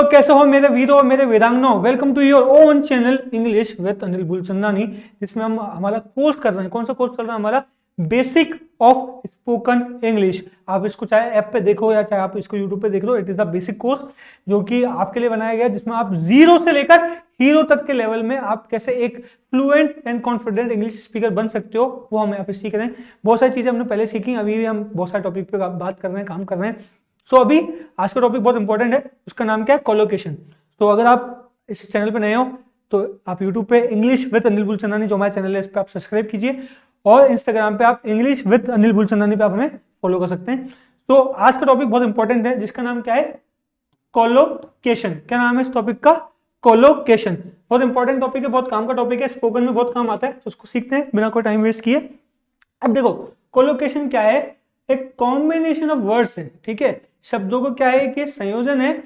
कैसे हो मेरे वीरों और मेरे वीरांगनाओं, welcome to your own channel English with Anil Bulchandani, जिसमें हम हमारा कोर्स कर रहे हैं। कौन सा कोर्स कर रहे हैं? हमारा बेसिक ऑफ स्पोकन इंग्लिश। आप इसको चाहे ऐप पे देखो या चाहे आप इसको यूट्यूब पे देख लो, it is the basic course जो कि आपके लिए बनाया गया है, जिसमें आप जीरो से लेकर हीरो तक के लेवल में आप कैसे एक fluent and confident English speaker बन सकते हो, वो हम यहाँ पे सीख रहे हैं। बहुत सारी चीजें हमने पहले सीखी, अभी भी हम बहुत सारे टॉपिक पे बात कर रहे हैं, काम कर रहे हैं। अभी आज का टॉपिक बहुत इंपॉर्टेंट है, उसका नाम क्या है? कोलोकेशन। तो अगर आप इस चैनल पे नए हो तो आप यूट्यूब पे इंग्लिश विद अनिल बुलचंदानी जो हमारा चैनल है, इस पे आप सब्सक्राइब कीजिए, और इंस्टाग्राम पे आप इंग्लिश विद अनिल बुलचंदानी पे आप हमें फॉलो कर सकते हैं। तो आज का टॉपिक बहुत इंपॉर्टेंट है, जिसका नाम क्या है? कोलोकेशन। क्या नाम है इस टॉपिक का? कोलोकेशन। बहुत इंपॉर्टेंट टॉपिक है, बहुत काम का टॉपिक है, स्पोकन में बहुत काम आता है, तो उसको सीखते हैं बिना कोई टाइम वेस्ट किए। अब देखो, कोलोकेशन क्या है? एक कॉम्बिनेशन ऑफ वर्ड्स है, ठीक है। शब्दों को क्या है कि संयोजन है।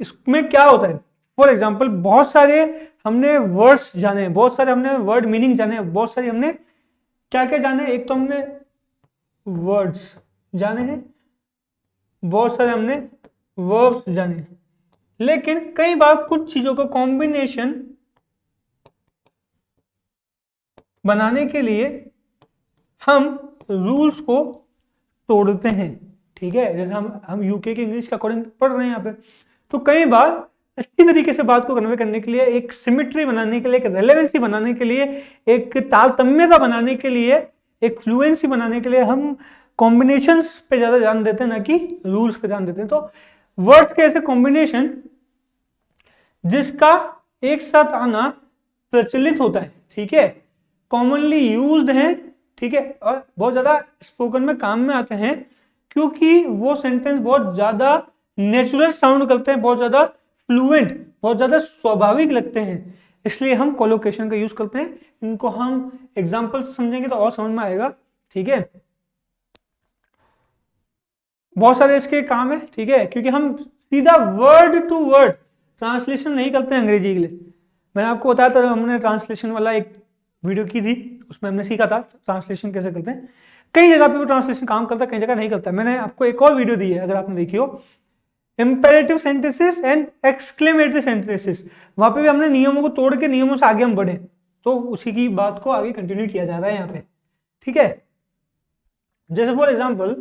इसमें क्या होता है? फॉर एग्जाम्पल, बहुत सारे हमने वर्ड्स जाने, बहुत सारे हमने वर्ड मीनिंग जाने, बहुत सारी हमने क्या क्या जाने। एक तो हमने वर्ड्स जाने हैं, बहुत सारे हमने वर्ब्स जाने, लेकिन कई बार कुछ चीजों का कॉम्बिनेशन बनाने के लिए हम रूल्स को तोड़ते हैं, ठीक है। जैसे हम यूके की इंग्लिश के अकॉर्डिंग पढ़ रहे हैं यहाँ पे, तो कई बार अच्छी तरीके से बात को कन्वे करने के लिए, एक सिमेट्री बनाने के लिए, एक रेलेवेंसी बनाने के लिए, एक तारतम्यता बनाने के लिए, एक फ्लुएंसी बनाने के लिए हम कॉम्बिनेशंस पे ज्यादा ध्यान देते हैं, ना कि रूल्स पे ध्यान देते हैं। तो वर्ड्स के ऐसे कॉम्बिनेशन जिसका एक साथ आना प्रचलित होता है, ठीक है, कॉमनली यूज्ड है, ठीक है, और बहुत ज्यादा स्पोकन में काम में आते हैं, क्योंकि वो सेंटेंस बहुत ज्यादा नेचुरल साउंड करते हैं, बहुत ज्यादा फ्लुएंट, बहुत ज्यादा स्वाभाविक लगते हैं, इसलिए हम कोलोकेशन का यूज करते हैं। इनको हम एग्जांपल से समझेंगे तो और समझ में आएगा, ठीक है। बहुत सारे इसके काम है, ठीक है, क्योंकि हम सीधा वर्ड टू वर्ड ट्रांसलेशन नहीं करते हैं अंग्रेजी के लिए। मैंने आपको बताया था, हमने ट्रांसलेशन वाला एक वीडियो की थी, उसमें हमने सीखा था ट्रांसलेशन कैसे करते हैं। कई जगह पे वो ट्रांसलेशन काम करता है, कई जगह नहीं करता है। मैंने आपको एक और वीडियो दी है, अगर आपने देखी हो, imperative sentences and exclamatory sentences. वहां पे भी हमने नियमों को तोड़ के नियमों से आगे हम बढ़े, तो उसी की बात को आगे कंटिन्यू किया जा रहा है यहाँ पे, ठीक है। जैसे फॉर एग्जाम्पल,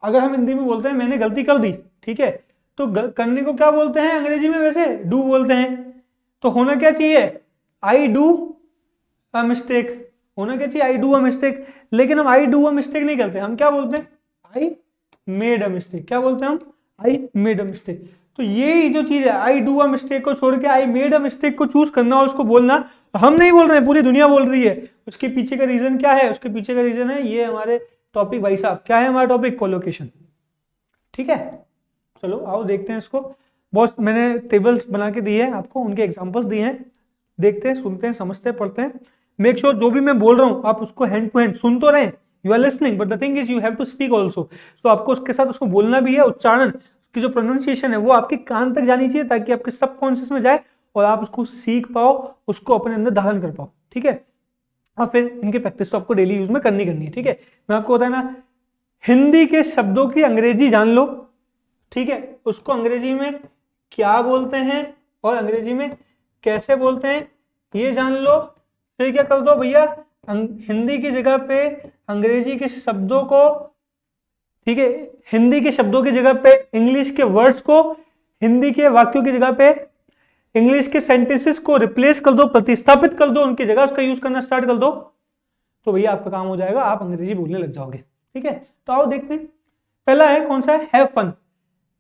अगर हम हिंदी में बोलते हैं मैंने गलती कर दी, ठीक है, तो करने को क्या बोलते हैं अंग्रेजी में? वैसे डू बोलते हैं। तो होना क्या चाहिए? I do a mistake. होना क्या चाहिए? I do a mistake. लेकिन हम आई डू अ मिस्टेक नहीं करते, हम क्या बोलते हैं? आई मेड अ मिस्टेक। क्या बोलते हैं हम? आई मेड अ मिस्टेक। तो ये जो चीज है, आई डू अ मिस्टेक को छोड़ के आई मेड अ मिस्टेक को चूज करना और उसको बोलना, हम नहीं बोल रहे हैं, पूरी दुनिया बोल रही है। उसके पीछे का रीजन क्या है? उसके पीछे का रीजन है ये हमारे टॉपिक, भाई साहब क्या है हमारा टॉपिक? कोलोकेशन, ठीक है। चलो आओ देखते हैं इसको। बहुत मैंने टेबल्स बना के दी है आपको, उनके एग्जांपल्स दिए हैं, देखते हैं, सुनते हैं, समझते हैं, पढ़ते हैं। मेक श्योर जो भी मैं बोल रहा हूं आप उसको हैंड टू हैंड सुन तो रहे, you are listening, but the thing is you have to speak also. तो आपको उसके साथ उसको बोलना भी है, उच्चारण की जो प्रोनाउंसिएशन है वो आपके कान तक जानी चाहिए, ताकि आपके सबकॉन्शियस में जाए और आप उसको सीख पाओ, उसको अपने अंदर धारण कर पाओ, ठीक है। और फिर इनकी प्रैक्टिस तो आपको डेली यूज में करनी है, ठीक है। मैं आपको बताया ना, हिंदी के शब्दों की अंग्रेजी जान लो, ठीक है, उसको अंग्रेजी में क्या बोलते हैं और अंग्रेजी में कैसे बोलते हैं ये जान लो। फिर क्या कर दो भैया, हिंदी की जगह पे अंग्रेजी के शब्दों को, ठीक है, हिंदी के शब्दों की जगह पे इंग्लिश के वर्ड्स को, हिंदी के वाक्यों की जगह पे इंग्लिश के सेंटेंसेस को रिप्लेस कर दो, प्रतिस्थापित कर दो, उनकी जगह उसका यूज करना स्टार्ट कर दो, तो भैया आपका काम हो जाएगा, आप अंग्रेजी बोलने लग जाओगे, ठीक है। तो आओ देखते हैं, पहला है कौन सा है? हैव फन,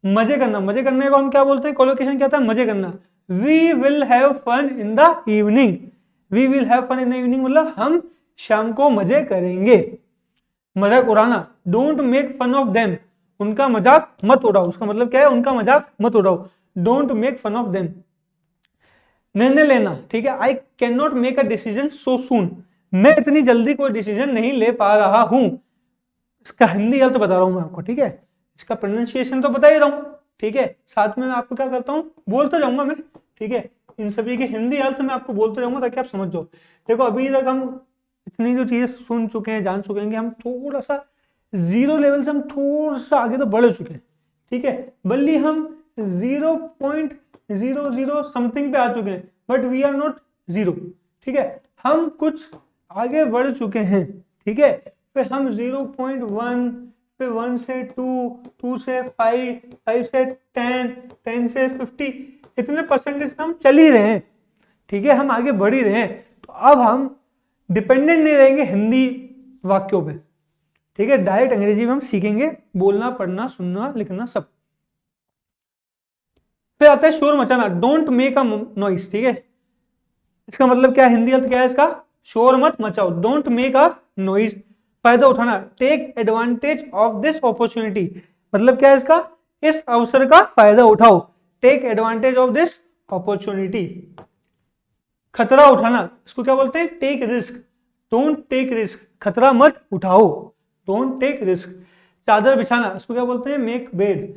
मजे करना। मजे करने को हम क्या बोलते हैं? कोलोकेशन क्या था? मजे करना। We will have fun in the evening. We will have fun in the evening मतलब हम शाम को मजे करेंगे। मजाक उड़ाना, don't make fun of them, उनका मजाक मत उड़ाओ। उसका मतलब क्या है? उनका मजाक मत उड़ाओ, don't make fun of them. निर्णय लेना, ठीक है, I can not make a decision so soon, मैं इतनी जल्दी कोई डिसीजन नहीं ले पा रहा हूं। इसका हिंदी अर्थ बता रहा हूं मैं आपको, ठीक है, इसका प्रोनाउंसिएशन तो बता ही रहा हूं, ठीक है, साथ में मैं आपको क्या करता हूं, बोलता जाऊंगा मैं, ठीक है, इन सभी के हिंदी अर्थ में आपको बोलते जाऊंगा ताकि आप समझ जाओ। देखो अभी तक हम इतनी जो चीजें सुन चुके हैं, जान चुके हैं, हम थोड़ा सा जीरो लेवल से हम थोड़ा सा आगे तो बढ़ चुके हैं, ठीक है, बल्कि हम 0.0 जीरो जीरो समथिंग पे आ चुके हैं, but we are not zero. ठीक है, हम कुछ आगे बढ़ चुके हैं। ठीक है, फिर हम 0.1, फिर 1 से 2, 2 से 5, 5 से 10, 10 से 50, इतने परसेंटेज हम चल ही रहे हैं। ठीक है, हम आगे बढ़ ही रहे हैं। तो अब हम डिपेंडेंट नहीं रहेंगे हिंदी वाक्यों पे। ठीक है, डायरेक्ट अंग्रेजी में हम सीखेंगे, बोलना, पढ़ना, सुनना, लिखना सब। फिर आता है शोर मचाना, डोंट मेक अ नॉइस। ठीक है, इसका मतलब क्या है, हिंदी अर्थ क्या है इसका, शोर मत मचाओ, डोंट मेक अ नॉइस। फायदा उठाना, take advantage of this opportunity, मतलब क्या है इसका, इस अवसर का फायदा उठाओ, take advantage of this opportunity. खतरा उठाना, इसको क्या बोलते हैं, take risk, don't take risk, खतरा मत उठाओ, डोंट टेक रिस्क। चादर बिछाना, इसको क्या बोलते हैं, make bed,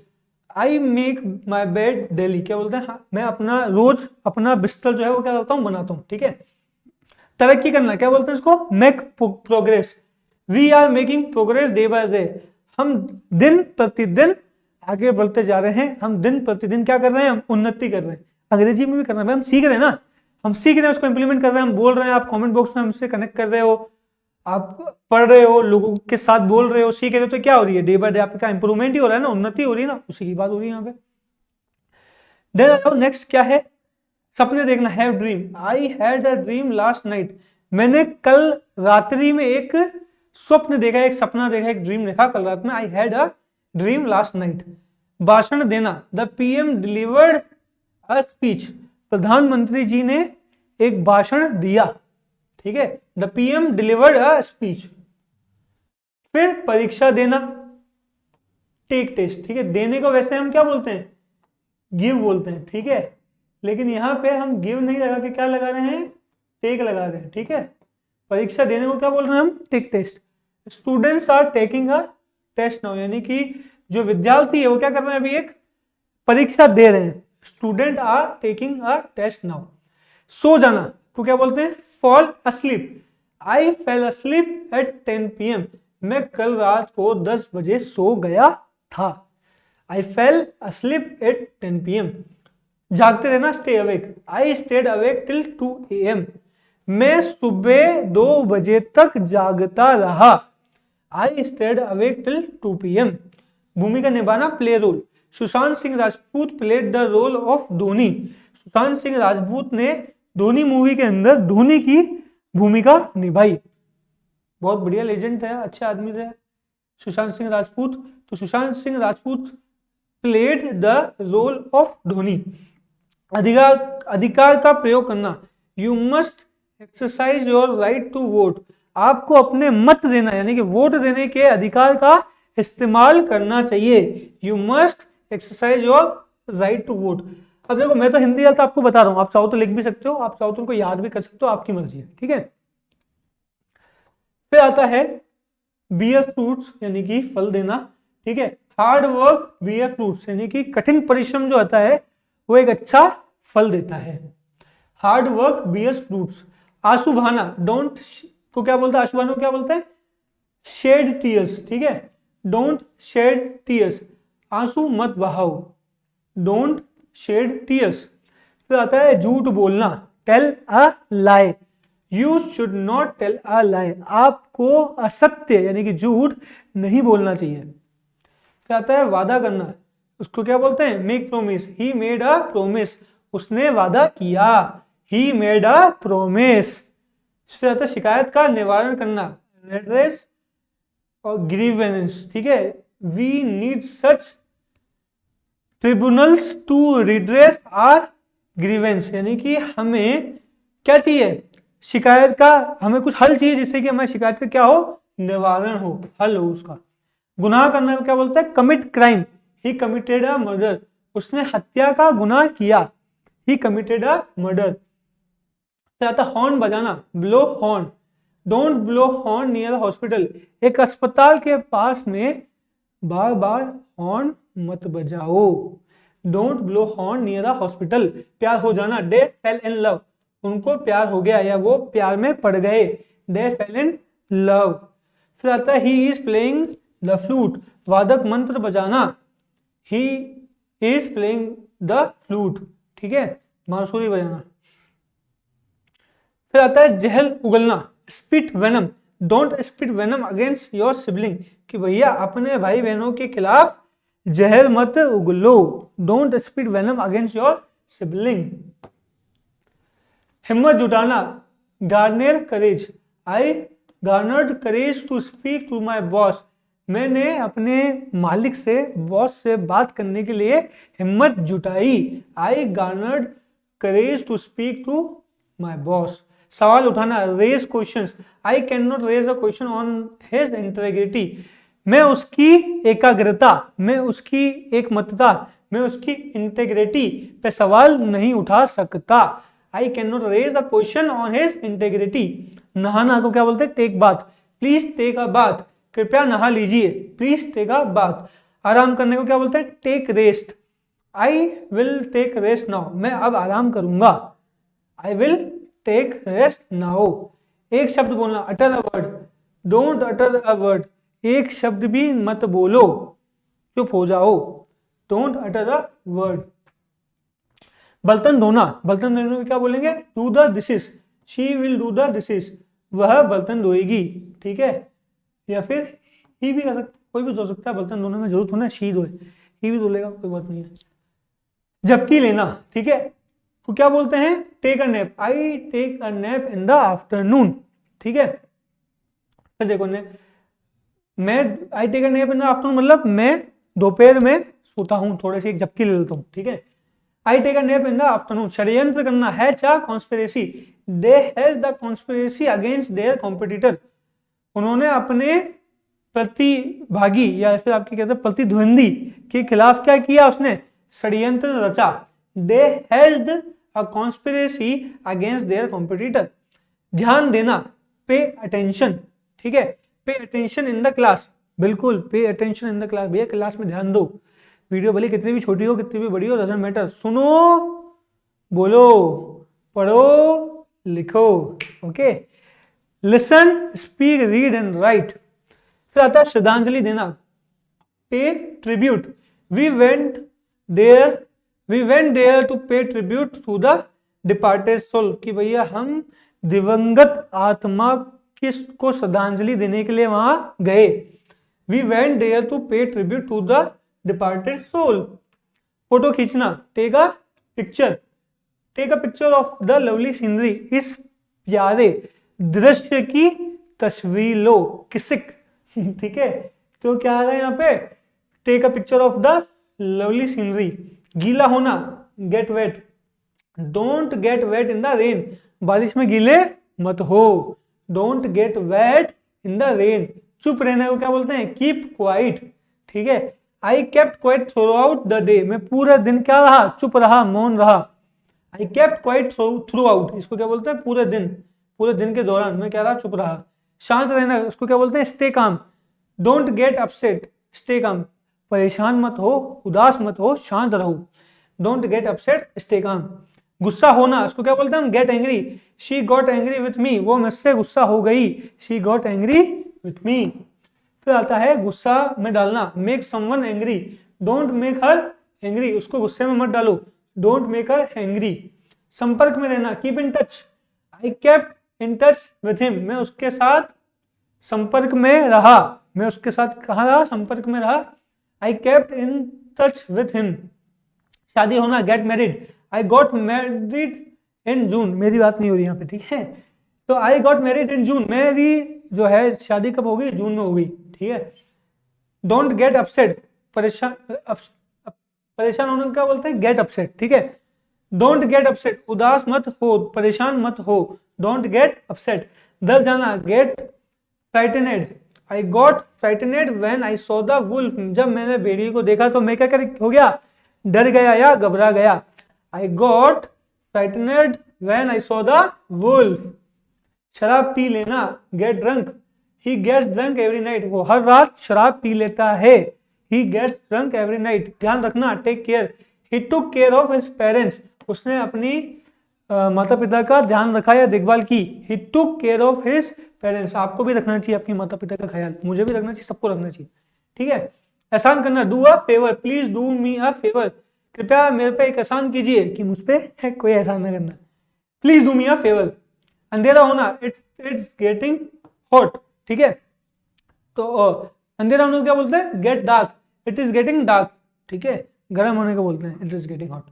I make my bed daily, क्या बोलते हैं, मैं अपना रोज अपना बिस्तर जो है वो क्या करता हूँ, बनाता हूँ। ठीक है, तरक्की करना, क्या बोलते हैं इसको, make progress, we are making progress day by day, हम दिन प्रतिदिन आगे बढ़ते जा रहे हैं, हम दिन प्रतिदिन क्या कर रहे हैं, हम उन्नति कर रहे हैं। अंग्रेजी में भी करना है, हम सीख रहे हैं ना, हम सीख रहे हैं, उसको इंप्लीमेंट कर रहे हैं, हम बोल रहे हैं, आप कमेंट बॉक्स में हमसे कनेक्ट कर रहे हो, आप पढ़ रहे हो, लोगों के साथ बोल रहे हो, सीख रहे हो, तो क्या हो रही है, डे बाय डे आपका इंप्रूवमेंट ही हो रहा है ना, उन्नति हो रही है ना, उसी की बात हो रही है यहाँ पे। देन नेक्स्ट क्या है, सपने देखना, have dream, I had a dream last night, मैंने कल रात्रि में एक स्वप्न देखा, एक सपना देखा, एक ड्रीम देखा कल रात में, I had a dream last night. भाषण देना, the PM delivered a speech, प्रधानमंत्री जी ने एक भाषण दिया। ठीक है, the PM delivered a speech. फिर परीक्षा देना, टेक टेस्ट। ठीक है, देने को वैसे हम क्या बोलते हैं, गिव बोलते हैं। ठीक है, लेकिन यहां पे हम गिव नहीं लगा के क्या लगा रहे हैं, टेक लगा रहे हैं। ठीक है, परीक्षा देने को क्या बोल रहे हैं हम, take test. Students are taking a test now, यानी कि जो विद्यार्थी है वो क्या कर रहे हैं, अभी एक परीक्षा दे रहे हैं। Student are taking a test now. सो जाना को क्या बोलते हैं, fall asleep, I fell asleep at 10 PM, मैं कल रात को 10 बजे सो गया था। I fell asleep at 10 PM। जागते रहना, stay awake, I stayed awake till 2 AM, मैं सुबह 2 बजे तक जागता रहा। I stayed awake till 2 PM। भूमिका निभाना, play role, Sushant Singh Rajput played the role of Dhoni, Sushant Singh Rajput ने धोनी मूवी के अंदर धोनी की भूमिका निभाई। बहुत बढ़िया लेजेंड थे, अच्छे आदमी थे सुशांत सिंह राजपूत। तो Sushant Singh Rajput played the role of Dhoni. अधिकार का प्रयोग करना, you must exercise your right to vote, आपको अपने मत देना यानी कि वोट देने के अधिकार का इस्तेमाल करना चाहिए। You must exercise your right to vote. अब देखो, मैं तो हिंदी अर्थ आपको बता रहा हूं, आप चाहो तो लिख भी सकते हो, आप चाहो तो उनको याद भी कर सकते हो, आपकी मर्जी है। ठीक है, फिर आता है बियर फ्रूट्स यानी कि फल देना। ठीक है, हार्ड वर्क बियर फ्रूट्स यानी कि कठिन परिश्रम जो आता है वो एक अच्छा फल देता है। Hard work bears fruits. आंसू बहाना, डोंट को क्या बोलता है, आंसू बहाना को क्या बोलता है, शेड टीयर्स। ठीक है, डोंट शेड टीयर्स, आंसू मत बहाओ, डोंट शेड टीयर्स। फिर आता है झूठ बोलना, tell a lie, you should not tell a lie, आपको असत्य यानी कि झूठ नहीं बोलना चाहिए। फिर आता है वादा करना, उसको क्या बोलते हैं, make promise, he made a promise, उसने वादा किया, ही मेड अ प्रोमिस। फिर आता है शिकायत का निवारण करना, रेड्रेस और ग्रीवेंस। ठीक है, we need such tribunals to redress our grievance, यानी कि हमें क्या चाहिए, शिकायत का हमें कुछ हल चाहिए जिससे कि हमारी शिकायत का क्या हो, निवारण हो, हल हो उसका। गुनाह करने को क्या बोलता है, commit crime, he committed a murder, उसने हत्या का गुनाह किया, ही कमिटेड अ मर्डर। आता हॉर्न बजाना, blow horn, don't blow horn near hospital, एक अस्पताल के पास में बार बार हॉर्न मत बजाओ, don't blow horn near hospital. प्यार हो जाना, दे फेल इन लव, उनको प्यार हो गया या वो प्यार में पड़ गए, दे फेल इन लव। फिर आता है he is playing the flute, वादक मंत्र बजाना, he is playing the flute. ठीक है, बांसुरी बजाना। फिर आता है जहल उगलना, spit venom, don't spit venom against your sibling, कि भैया अपने भाई बहनों के खिलाफ जहर मत उगलो, don't spit venom against your sibling. हिम्मत जुटाना, garner courage, I garnered courage to speak to my boss, मैंने अपने मालिक से, बॉस से बात करने के लिए हिम्मत जुटाई, I garnered courage to speak to my boss. सवाल उठाना, raise questions, I can not raise a question on his integrity, मैं उसकी एकाग्रता, मैं उसकी एकमतता, मैं उसकी इंटेग्रिटी पे सवाल नहीं उठा सकता। I can not raise a question on his integrity. नहाना को क्या बोलते हैं? Take bath, please take a bath, कृपया नहा लीजिए, प्लीज टेक अ बाथ। आराम करने को क्या बोलते हैं? Take rest, I will take rest now, मैं अब आराम करूंगा, I will take rest now. एक शब्द बोलना, utter a word, don't utter a word, एक शब्द भी मत बोलो, चुप हो जाओ, डोंट अटर अ वर्ड। बर्तन धोना, बर्तन धोने को क्या बोलेंगे? Do the dishes, she will do the dishes, वह बर्तन धोएगी, ठीक है। या फिर ही भी कर सकता, कोई भी धो सकता है, बर्तन धोने में जरूरत होना शी धोए, ही भी धो लेगा, कोई बात नहीं है। झपकी लेना, ठीक है, तो क्या बोलते हैं? Take a nap, I take a nap in the afternoon, ठीक है। फिर देखो ने, मैं I take a nap in the afternoon मतलब मैं दोपहर में सोता हूँ, थोड़ी सी एक झपकी ले लेता हूँ, ठीक है। I take a nap in the afternoon. षड्यंत्र करना, hatch a conspiracy, they has the conspiracy against their competitor, उन्होंने अपने प्रतिभागी या फिर आपके कहते हैं प्रतिद्वंदी के खिलाफ क्या किया? उसने षड्यंत्र रचा। They hatched a conspiracy against their competitor. ध्यान देना, पे अटेंशन, ठीक है, pay attention in the class, बिल्कुल pay attention in the class, भैया क्लास में ध्यान दो, वीडियो भले कितनी भी छोटी हो कितनी भी बड़ी हो, डजंट मैटर, सुनो, बोलो, पढ़ो, लिखो, okay. Listen, speak, read and write. फिर आता है श्रद्धांजलि देना, pay tribute, we went there to pay tribute to the departed soul, कि भैया हम दिवंगत आत्मा को श्रद्धांजलि देने के लिए वहां गए। We went there to pay tribute to the departed soul. Photo खींचना, take a picture of the lovely scenery, इस प्यारे दृश्य की तस्वीर लो, किसिक, ठीक है। तो क्या आ रहा है यहाँ पे? Take a picture of the lovely scenery. गीला होना, get wet, don't get wet in the rain, बारिश में गीले मत हो, don't get wet in the rain. चुप रहने को क्या बोलते हैं? कीप क्वाइट, ठीक है। I kept quite through out the day, मैं पूरा दिन क्या रहा? चुप रहा, मौन रहा। I kept quite through out, इसको क्या बोलते हैं? पूरे दिन के दौरान मैं क्या रहा? चुप रहा। शांत रहना, उसको क्या बोलते हैं? Stay calm. Don't get upset, stay calm, परेशान मत हो, उदास मत हो, शांत रहो, don't get upset, stay calm. गुस्सा होना, इसको क्या बोलते हैं हम? Get angry, she got angry with me, वो मुझसे गुस्सा हो गई, she got angry with me. फिर आता है गुस्सा में डालना, make someone angry, don't make her angry, उसको गुस्से में मत डालो, डोंट मेक हर एंग्री। संपर्क में रहना, keep in touch, I kept in touch with him, मैं उसके साथ संपर्क में रहा, मैं उसके साथ कहाँ रहा? संपर्क में रहा। I kept in touch with him. शादी होना, get married, I got married in June, मेरी बात नहीं हो रही यहाँ पे, ठीक है। तो आई गॉट मैरिड इन जून, मेरी जो है शादी कब होगी? जून में होगी, ठीक है। डोंट गेट अपसेट, परेशान होने को क्या बोलते हैं? गेट अपसेट, ठीक है। डोंट गेट अपसेट, उदास मत हो, परेशान मत हो, डोंट गेट अपसेट। डर जाना, get frightened, I got frightened when I saw the wolf, जब मैंने भेड़िए को देखा तो मैं क्या हो गया? डर गया या घबरा गया। I got frightened when I saw the wolf. शराब पी लेना, get drunk, he gets drunk every night, वो हर रात शराब पी लेता है, he gets drunk every night. ध्यान रखना, take care, he took care of his parents, उसने अपनी माता पिता का ध्यान रखा या देखभाल की, he took care of his parents. आपको भी रखना चाहिए अपने माता पिता का ख्याल, मुझे भी रखना चाहिए, सबको रखना चाहिए, ठीक है। एहसान करना, do a favour, please do me a favour, कृपया मेरे पे एक एहसान कीजिए कि मुझ पे कोई एहसान ना करना। Please do me a favour. अंधेरा होना, इट्स गेटिंग हॉट, ठीक है। तो अंधेरा होने को क्या बोलते हैं? Gate dark, it is getting dark, ठीक है। गर्म होने को बोलते हैं इट इज गेटिंग हॉट।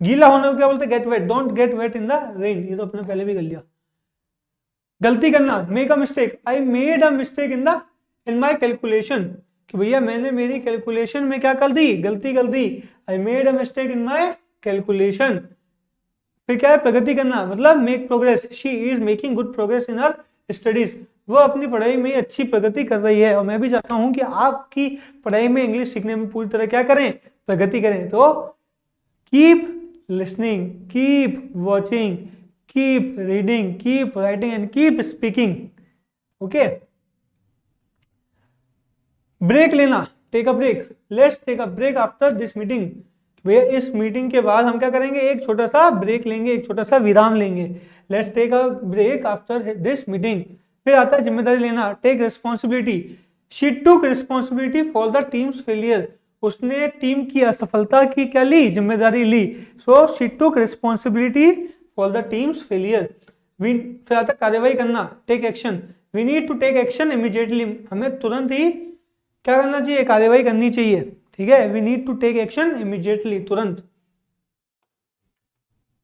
गीला होने को क्या बोलते हैं? Get wet, don't get wet in the rain, ये तो अपने पहले भी कर लिया। गलती करना, make a mistake, I made a mistake in my calculation, कि भैया मैंने मेरी कैलकुलेशन में क्या कर दी? गलती कर दी। I made a mistake in my calculation. फिर क्या है? प्रगति करना, मतलब make progress, she is making good progress in her studies, वो अपनी पढ़ाई में अच्छी प्रगति कर रही है। और मैं भी चाहता हूं कि आपकी पढ़ाई में इंग्लिश सीखने में पूरी तरह क्या करें? प्रगति करें। तो keep listening, keep watching, keep reading, keep writing and keep speaking. Okay, break लेना, take a break, let's take a break after this meeting, भैया इस मीटिंग के बाद हम क्या करेंगे? एक छोटा सा ब्रेक लेंगे, एक छोटा सा विराम लेंगे। Let's take a break after this meeting. फिर आता है जिम्मेदारी लेना, take responsibility, she took responsibility for the team's failure, उसने टीम की असफलता की क्या ली? जिम्मेदारी ली। So she took responsibility for the team's failure. फिर आता है कार्यवाही करना, take action, we need to take action immediately, हमें तुरंत ही क्या करना चाहिए? कार्यवाही करनी चाहिए, ठीक है। We need to take action immediately, तुरंत।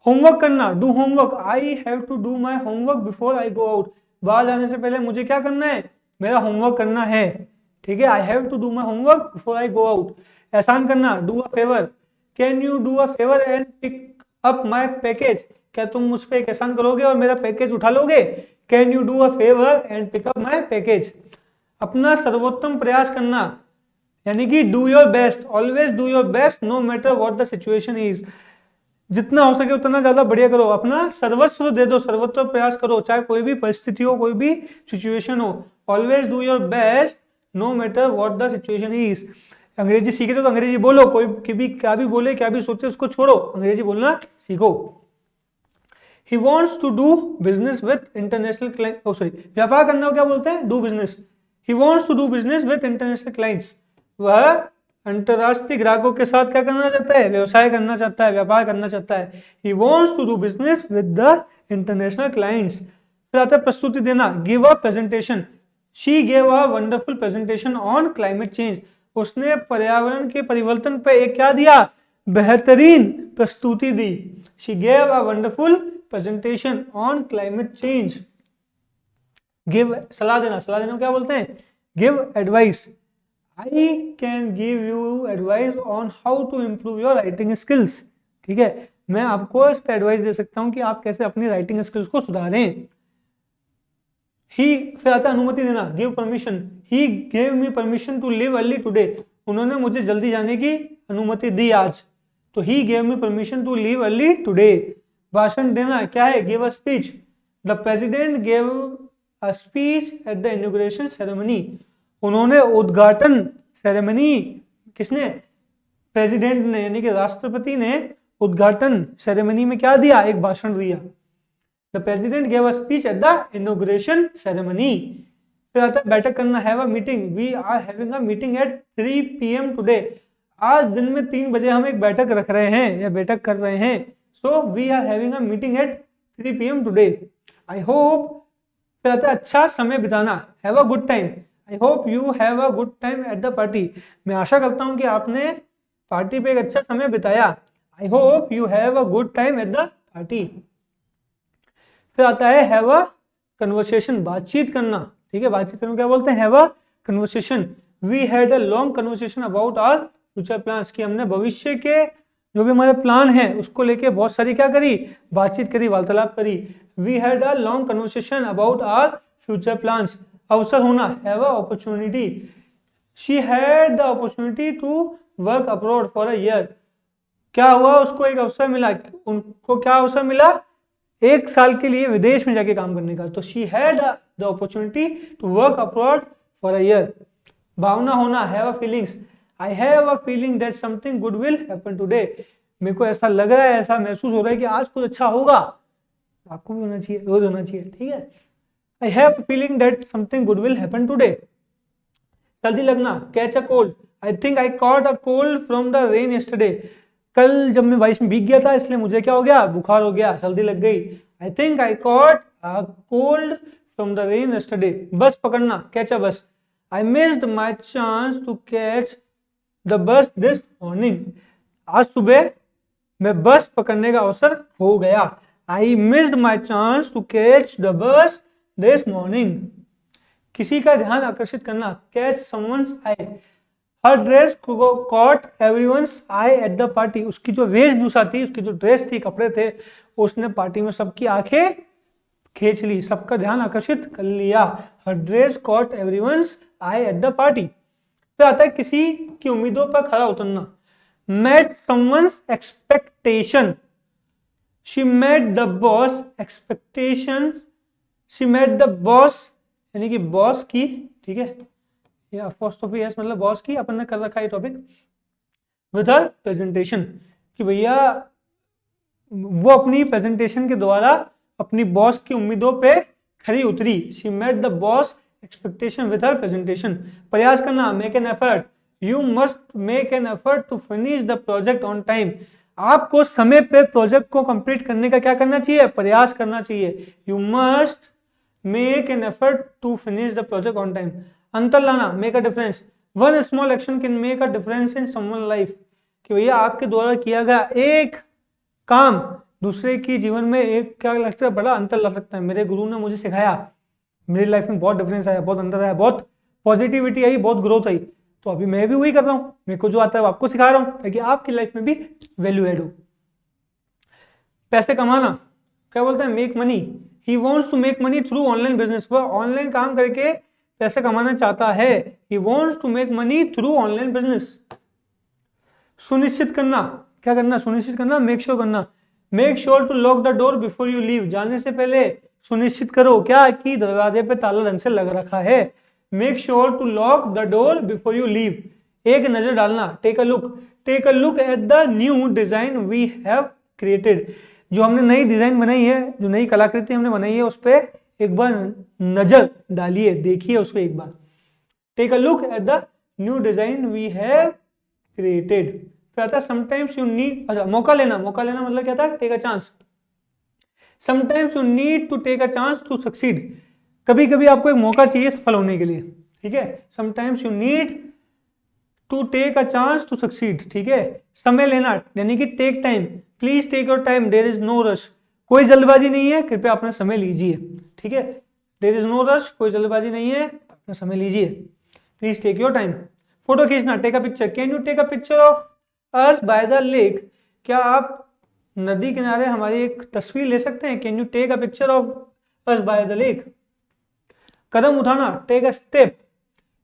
होमवर्क करना, do homework, I have to do my homework before I go out, बाहर जाने से पहले मुझे क्या करना है? मेरा होमवर्क करना है, ठीक है। I have to do my homework before I go out. एहसान करना, do a favour, can you do a favour and pick up my package, क्या तुम मुझ पर एक एहसान करोगे और मेरा पैकेज उठा लोगे? Can you do a favour and pick up my package. अपना सर्वोत्तम प्रयास करना, यानी कि do your best, always do your best no matter what the situation is, जितना हो सके उतना ज्यादा बढ़िया करो, अपना सर्वस्व दे दो, सर्वोत्तम प्रयास करो, चाहे कोई भी परिस्थिति हो, कोई भी सिचुएशन हो। Always do your best no matter what the situation is. अंग्रेजी सीखे तो अंग्रेजी बोलो, कोई भी क्या भी बोले, क्या भी सोचे, उसको छोड़ो, अंग्रेजी बोलना सीखो। He wants to do business with international client, sorry, व्यापार करना को क्या बोलते हैं? Do business. He wants to do business with international clients, वह अंतरराष्ट्रीय ग्राहकों के साथ क्या करना चाहता है? व्यवसाय करना चाहता है, व्यापार करना चाहता है। He wants to do business with the international clients. फिर आता है प्रस्तुति देना, give a presentation, she gave a wonderful presentation on climate change, उसने पर्यावरण के परिवर्तन पर एक क्या दिया? बेहतरीन प्रस्तुति दी। She gave a wonderful presentation on climate change. Give, सलाह देना, सलाह देना क्या बोलते हैं? Give advice, I can give you advice on how to improve your writing skills, ठीक है, मैं आपको इस पर एडवाइस दे सकता हूं कि आप कैसे अपनी राइटिंग स्किल्स को सुधारें। ही, फिर आता है अनुमति देना, give permission, he gave me permission to leave early today, उन्होंने मुझे जल्दी जाने की अनुमति दी आज, तो he gave me permission to leave early today. भाषण देना क्या है? Give a speech, the president gave a speech at the inauguration ceremony, उन्होंने उद्घाटन सेरेमनी, किसने? प्रेसिडेंट ने, यानी कि राष्ट्रपति ने उद्घाटन सेरेमनी में क्या दिया? एक भाषण दिया। The president gave a speech at the inauguration ceremony. फिर आता है बैठक करना, have a meeting, we are having a meeting at 3 PM today, आज दिन में 3 बजे हम एक बैठक रख रहे हैं या बैठक कर रहे हैं। So we are having a meeting at 3 PM today. I hope, फिर आता है अच्छा समय बिताना, have a good time, I hope you have a good time at the party, मैं आशा करता हूं कि आपने पार्टी पे एक अच्छा समय बिताया। आई hope you have a good time at the party. फिर आता है हैव अ कन्वर्सेशन, बातचीत करना, ठीक है, बातचीत करना क्या बोलते हैं? Have a conversation, we had a long conversation about our future plans, कि हमने भविष्य के जो भी हमारे प्लान है उसको लेके बहुत सारी क्या करी? बातचीत करी, वार्तालाप करी। We had a long conversation about our future plans. अवसर होना, have a opportunity, she had the opportunity to work abroad for a year, क्या हुआ? उसको एक अवसर मिला, उनको क्या अवसर मिला? 1 साल के लिए विदेश में जाके काम करने का, तो she had the opportunity to work abroad for a year. भावना होना, have a feelings, I have a feeling that something good will happen today, मेरे को ऐसा लग रहा है, ऐसा महसूस हो रहा है कि आज कुछ अच्छा होगा। आपको भी होना चाहिए, रोज होना चाहिए, ठीक है। I have a feeling that something good will happen today. सर्दी लगना, catch a cold, I think I caught a cold from the rain yesterday, कल जब मैं बारिश में भीग गया था इसलिए मुझे क्या हो गया, बुखार हो गया, सर्दी लग गई। I think I caught a cold from the rain yesterday. Bus पकड़ना, catch a bus. I missed my chance to catch the bus this morning. आज सुबह मैं बस पकड़ने का अवसर खो गया। I missed my chance to catch the bus this morning. किसी का ध्यान आकर्षित करना, catch someone's eye. Her dress caught everyone's eye at the party. उसकी जो वेशभूषा थी, उसकी जो ड्रेस थी, कपड़े थे, उसने पार्टी में सबकी आंखें खींच ली, सबका ध्यान आकर्षित कर लिया। Her dress caught everyone's eye at the party. फिर आता है किसी की उम्मीदों पर खरा उतरना। met someone's expectation, she met the boss expectation, she met the boss यानी कि बॉस की, ठीक है, ये अपोस्ट्रोफी एस मतलब बॉस की, अपन ने कर रखा है टॉपिक विद हर प्रेजेंटेशन, कि भैया वो अपनी प्रेजेंटेशन के द्वारा अपनी बॉस की उम्मीदों पे खरी उतरी। She met the boss expectation with her presentation. प्रयास करना, make an effort, you must make an effort to finish the project on time. आपको समय पे प्रोजेक्ट को कंप्लीट करने का क्या करना चाहिए, प्रयास करना चाहिए। You must make an effort to finish the project on time. अंतर लाना, make a difference, one small action can make a difference in someone life, कि भैया आपके द्वारा किया गया एक काम दूसरे की जीवन में एक क्या लगता है, बड़ा अंतर ला सकता है। मेरे गुरु ने मुझे सिखाया, मेरी लाइफ में बहुत डिफरेंस आया, बहुत अंतर आया, बहुत पॉजिटिविटी आई, बहुत ग्रोथ आई। तो अभी मैं भी वही कर रहा हूँ, मेरे को जो आता है वो आपको सिखा रहा हूँ, ताकि आपकी लाइफ में भी वैल्यू एड हो। पैसे कमाना, क्या बोलते हैं, make money. He wants to make money through online business. वह ऑनलाइन काम करके पैसे कमाना चाहता है। He wants to make money through online business. सुनिश्चित करना, क्या करना, सुनिश्चित करना, मेक श्योर करना। Make sure to lock the door before you leave. जाने से पहले सुनिश्चित करो क्या, कि दरवाजे पे ताला ढंग से लग रखा है। Make sure to lock the door before you leave. एक नजर डालना, take a look, take a look at the new design we have created. जो हमने नई डिजाइन बनाई है, जो नई कलाकृति हमने बनाई है, उस पर एक बार नजर डालिए, देखिए उसको एक बार। Take a look at the new design we have created. फिर आता है समटाइम्स यू नीड, अच्छा मौका लेना, मौका लेना मतलब क्या था, take a chance. Sometimes you need to take a chance to succeed. कभी कभी आपको एक मौका चाहिए सफल होने के लिए, ठीक है। Sometimes you need to take a chance to succeed, ठीक है। समय लेना यानी कि take time, please take your time, there is no rush. कोई जल्दबाजी नहीं है, कृपया अपना समय लीजिए, ठीक है। देयर इज नो रश, कोई जल्दबाजी नहीं है, अपना समय लीजिए, please take your time. Photo खींचना, take a picture. Can you take a picture of us by the lake. क्या आप नदी किनारे हमारी एक तस्वीर ले सकते हैं। Can you take a picture of us by the lake. कदम उठाना, take a step.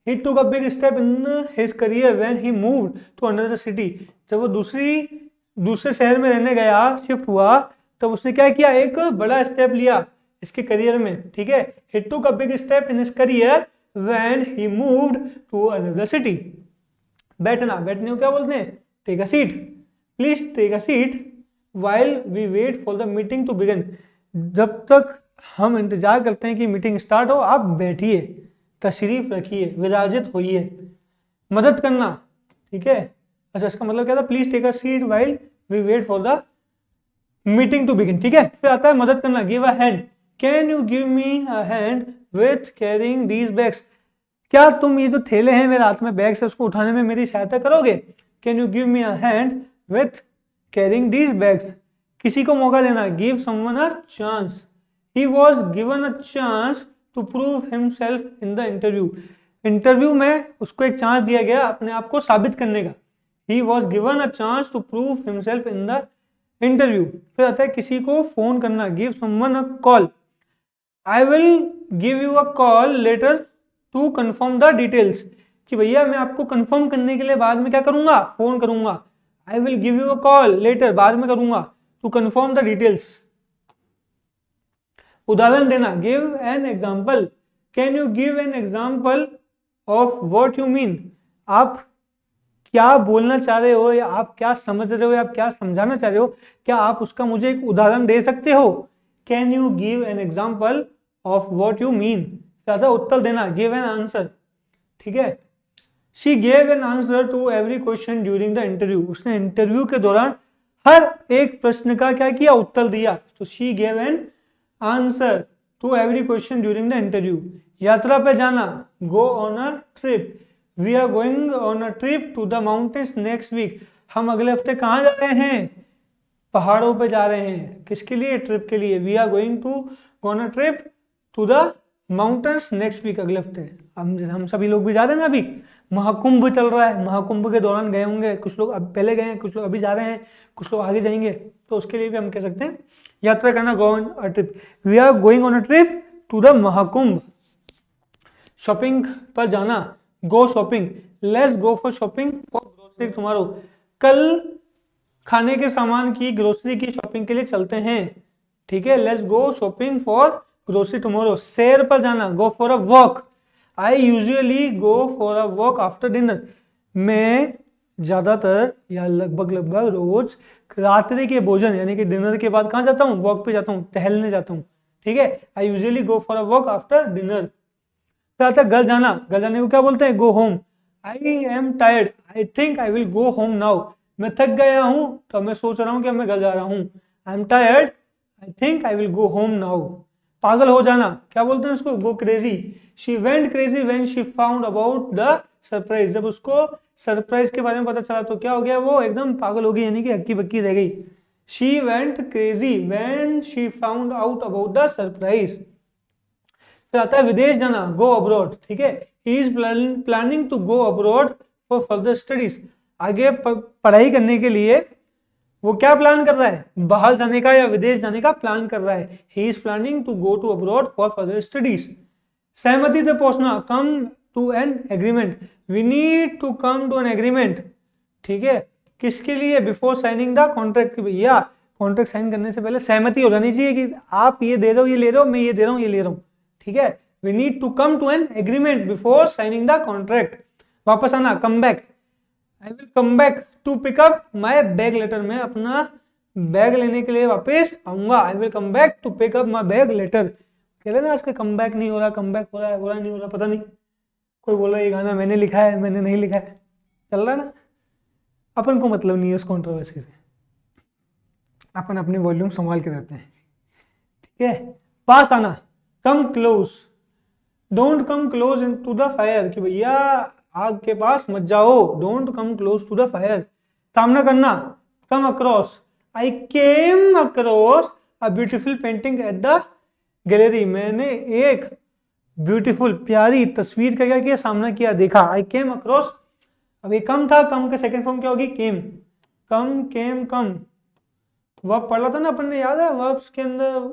He took a big step in his career when he moved to another city. जब वो दूसरे शहर में रहने गया, शिफ्ट हुआ, तब उसने क्या किया, एक बड़ा स्टेप लिया इसके करियर में, ठीक है। He took a big step in his career when he moved to another city. बैठना, बैठने को क्या बोलते हैं, take a seat. Please take a seat while we wait for the meeting to begin। जब तक हम इंतजार करते हैं कि मीटिंग स्टार्ट हो, आप बैठिए, तशरीफ रखिए, विराजित होइए। मदद करना, ठीक है। अच्छा इसका मतलब क्या था, please take a seat while we wait for the meeting to begin, ठीक है। फिर आता है मदद करना, give a hand. Can you give me a hand with carrying these bags. क्या तुम ये जो थैले हैं मेरे हाथ में बैग्स है, उसको उठाने में मेरी सहायता करोगे। Can you give me a hand with carrying these bags. किसी को मौका देना, give someone a chance. He was given a chance to prove himself in the interview. Interview में उसको एक चांस दिया गया अपने आप को साबित करने का। He was given a chance to prove himself in the interview. फिर आता है किसी को फोन करना, give someone a call. I will give you a call letter to confirm the details. कि भैया मैं आपको कंफर्म करने के लिए बाद में क्या करूंगा, फोन करूंगा। I will give you a call letter, बाद में करूंगा, टू कंफर्म द डिटेल्स। उदाहरण देना, give an example. Can you give an example of what you mean. आप क्या बोलना चाह रहे हो, या आप क्या समझ रहे हो, या आप क्या समझाना चाह रहे हो, क्या आप उसका मुझे एक उदाहरण दे सकते हो। Can you give an example of what you mean. ज्यादा उत्तर देना, गिव एन आंसर, ठीक है। She gave an answer to every question during the interview, उसने इंटरव्यू के दौरान हर एक प्रश्न का क्या किया, उत्तर दिया। तो she gave an answer to every question during the interview. यात्रा पे जाना, go on a trip, we are going on a trip to the mountains next week, हम अगले हफ्ते कहाँ जा रहे हैं, पहाड़ों पे जा रहे हैं। किसके लिए, ट्रिप के लिए। We are going to go on a trip to the mountains next week, अगले हफ्ते। हम सभी लोग भी जा रहे हैं ना, अभी महाकुंभ चल रहा है, महाकुंभ के दौरान गए होंगे, कुछ लोग अब पहले गए हैं, कुछ लोग अभी जा रहे हैं, कुछ लोग आगे जाएंगे, तो उसके लिए भी हम कह सकते हैं यात्रा करना, go on a trip, we are going on a trip to the Mahakumbh. Shopping पर जाना, go shopping, let's go for shopping for grocery tomorrow, कल खाने के सामान की, ग्रोसरी की शॉपिंग के लिए चलते हैं। ठीक है, let's go shopping for grocery tomorrow. सैर पर जाना, go for a walk, I usually go for a walk after dinner, मैं ज्यादातर या लगभग रोज रात्रि के भोजन यानी कि डिनर के बाद कहाँ जाता हूँ, वॉक पे जाता हूँ, टहलने जाता हूँ। ठीक है, I usually go for a walk after dinner. फिर आता है घर जाना, घर जाने को क्या बोलते हैं, go home, I am tired, I think I will go home now, मैं थक गया हूं तो मैं सोच रहा हूं कि अब मैं घर जा रहा हूं। I am tired, I think I will go home now. पागल हो जाना, क्या बोलते हैं उसको, go crazy, she went crazy when she found about the surprise, जब उसको सरप्राइज के बारे में पता चला तो क्या हो गया, वो एकदम पागल हो गई, यानी कि हक्की बक्की रह गई। She went crazy when she found out about the surprise. फिर आता है विदेश जाना, गो अब्रॉड। ठीक है, he is planning to go abroad for further studies, आगे पढ़ाई करने के लिए वो क्या प्लान कर रहा है, बाहर जाने का या विदेश जाने का प्लान कर रहा है। He is planning to go to abroad for further studies. सहमति से पहुंचना, come to an agreement, we need to come to an agreement. ठीक है, किसके लिए, बिफोर साइनिंग द कॉन्ट्रैक्ट, भैया कॉन्ट्रैक्ट साइन करने से पहले सहमति हो जानी चाहिए कि आप ये दे रहे हो, ये ले रहे हो, मैं ये दे रहा हूँ, ये ले रहा हूँ। ठीक है, we need to come to an agreement before signing the contract. वापस आना, come back, I will come back to pick up my bag later, मैं अपना बैग लेने के लिए वापस आऊंगा। I will come back to pick up my bag later. कह रहे ना आज का कम बैक नहीं हो रहा, कम बैक हो रहा है, हो रहा नहीं हो रहा पता नहीं। कोई बोला ये गाना मैंने लिखा है, मैंने नहीं लिखा है, चल रहा है ना। अपन को मतलब नहीं है उस कॉन्ट्रोवर्सी से, अपन अपने वॉल्यूम संभाल के रहते हैं। ठीक है, पास आना, come close, don't come close in to the fire, कि भैया आग के पास मत जाओ, don't come close to the fire. सामना करना, come across, I came across a beautiful painting at the gallery, मैंने एक ब्यूटीफुल प्यारी तस्वीर का क्या किया, सामना किया, देखा। आई केम अक्रॉस, अब ये कम था, कम का सेकेंड फॉर्म क्या होगी, केम, कम केम कम। वर्ब पढ़ा था ना अपन ने, याद है वर्ब्स के अंदर,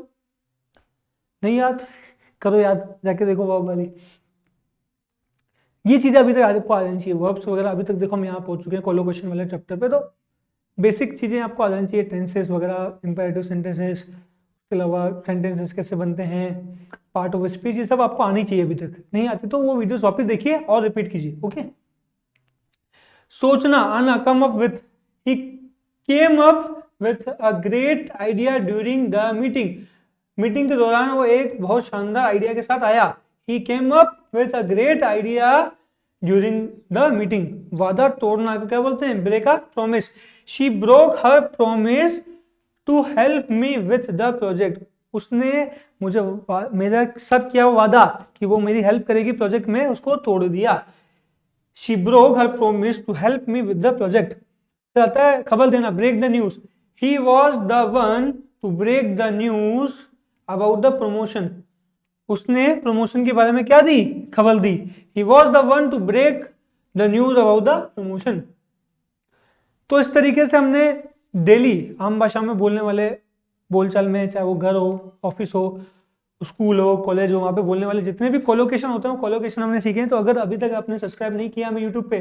नहीं याद, करो याद, जाके देखो वर्ब वाली। ये चीजें अभी तक आपको आ जानी चाहिए, वर्ब्स वगैरह अभी तक देखो हम यहाँ पहुंच चुके हैं कोलोकेशन वाले चैप्टर पे, तो बेसिक चीजें आपको आ जानी चाहिए, टेंसेस वगैरह, इंपेरेटिव सेंटेंसेस, उसके अलावा सेंटेंसेस कैसे बनते हैं, पार्ट ऑफ स्पीच, ये सब आपको आनी चाहिए। अभी तक नहीं आती तो वो वीडियोस वापस देखिए और रिपीट कीजिए। ओके, सोचना, आना, come up with, he came up with a great idea during the meeting, meeting के दौरान वो एक बहुत शानदार आइडिया के साथ आया। He came up with a great idea during the meeting. वादा तोड़ना को क्या बोलते हैं, break a promise, she broke her promise to help me with the project, उसने मुझे मेरा साथ किया वादा कि वो मेरी हेल्प करेगी प्रोजेक्ट में, उसको तोड़ दिया। She broke her promise to help me with the project. फिर आता है खबर देना, break the news, he was the one to break the news about the promotion, उसने प्रमोशन के बारे में क्या दी, खबर दी। He was the one to break the news about the promotion. तो इस तरीके से हमने डेली आम भाषा में बोलने वाले बोलचाल में, चाहे वो घर हो, ऑफिस हो, स्कूल हो, कॉलेज हो, वहाँ पे बोलने वाले जितने भी कोलोकेशन होते हैं वो कोलोकेशन हमने सीखे हैं। तो अगर अभी तक आपने सब्सक्राइब नहीं किया हमें यूट्यूब पे,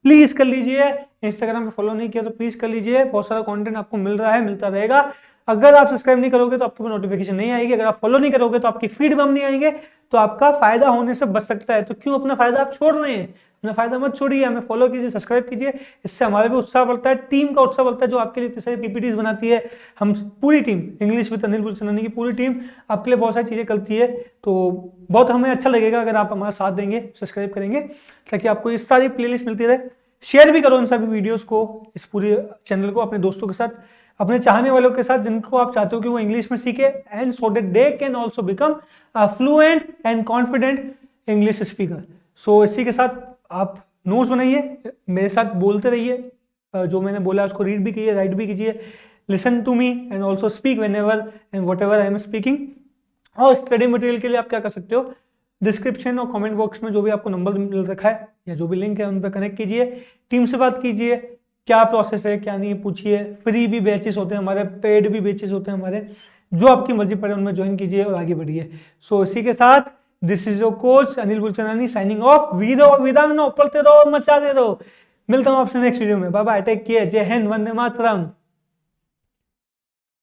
प्लीज कर लीजिए, इंस्टाग्राम पे फॉलो नहीं किया तो प्लीज कर लीजिए, बहुत सारा कंटेंट आपको मिल रहा है, मिलता रहेगा। अगर आप सब्सक्राइब नहीं करोगे तो आपके पास नोटिफिकेशन नहीं आएगी, अगर आप फॉलो नहीं करोगे तो आपकी फीड में हम नहीं आएंगे, तो आपका फायदा होने से बच सकता है। तो क्यों अपना फायदा आप छोड़ रहे हैं? अपना फायदा मत छोड़िए, हमें फॉलो कीजिए, सब्सक्राइब कीजिए, इससे हमारा भी उत्साह बढ़ता है, टीम का उत्साह बढ़ता है जो आपके लिए इतनी सारी पीपीटीज बनाती है। हम पूरी टीम इंग्लिश विद अनिल गुलचंदानी की पूरी टीम आपके लिए बहुत सारी चीजें करती है। तो बहुत हमें अच्छा लगेगा अगर आप हमारा साथ देंगे, सब्सक्राइब करेंगे, ताकि आपको इस सारी प्लेलिस्ट मिलती रहे। शेयर भी करो इन सभी वीडियोस को, इस पूरे चैनल को अपने दोस्तों के साथ, अपने चाहने वालों के साथ, जिनको आप चाहते हो कि वो इंग्लिश में सीखे, and so that they can also become a fluent and confident English speaker. So इसी के साथ आप नोट्स बनाइए, मेरे साथ बोलते रहिए, जो मैंने बोला उसको रीड भी कीजिए, राइट भी कीजिए, listen to me and also speak whenever and whatever I am speaking. और स्टडी मटेरियल के लिए आप क्या कर सकते हो, डिस्क्रिप्शन और कमेंट बॉक्स में जो भी आपको नंबर मिल रखा है या जो भी लिंक है उन पर कनेक्ट कीजिए, टीम से बात कीजिए, क्या प्रोसेस है क्या नहीं पूछिए। फ्री भी बैचेस होते हैं हमारे, पेड भी बैचेस होते हैं हमारे, जो आपकी मर्जी पड़े उनमें ज्वाइन कीजिए और आगे बढ़िए। सो इसी के साथ this is your coach Anil Gulchandani signing off. वीरो विदांगनो, पढ़ते रहो, मचाते रहो। मिलता हूं आपसे नेक्स्ट वीडियो में। बाय बाय, टेक केयर, जय हिंद, वंदे मातरम।